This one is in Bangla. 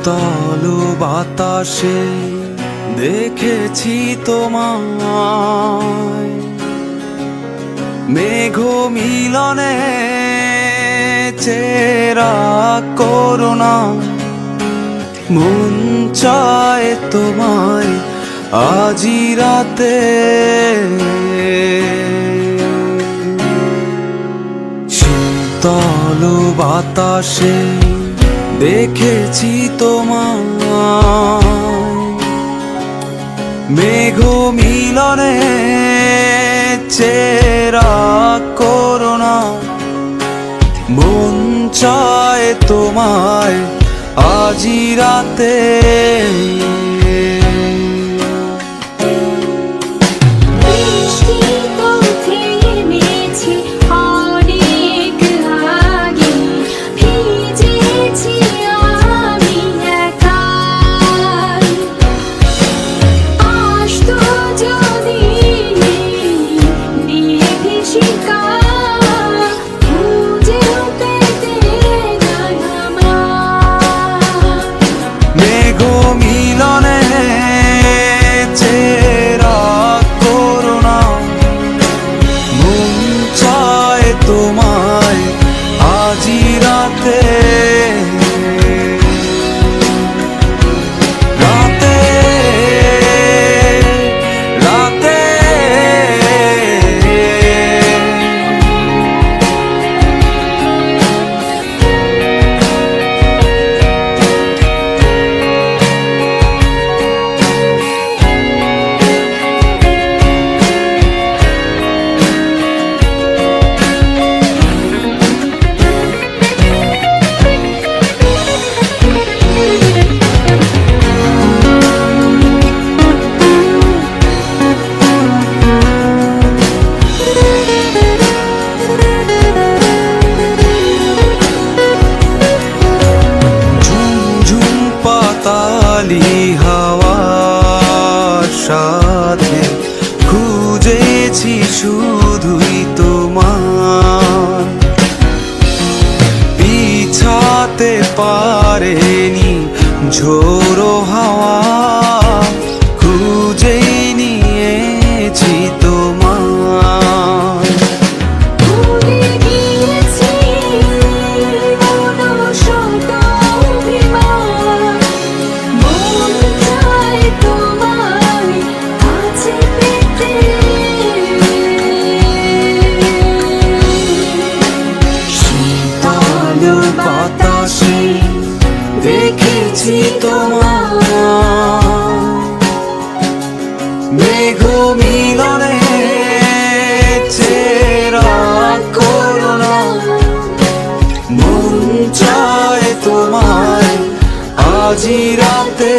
শীতল বাতাসে দেখেছি তোমায়, মেঘ মিলনে চেরা করুণা। মন চায় তোমায় আজি রাতে, শীতল বাতাসে দেখেছি তোমায়, মেঘ মিলনে চেরা করুণা। মন চায় তোমায় আজি রাতে। তোমায় আজি রাতে, রাতে রাতে। পাতালি হাওয়ার সাথে খুঁজেছি শুধুই তোমার, পিছাতে পারেনি ঝোড়ো হাওয়া, খুঁজেই নিয়েছি তোমার। বাতাসে দেখেছি তোমায়, মেঘ মিলনে চেরা করুণা। মন চায় তোমায় আজি রাতে।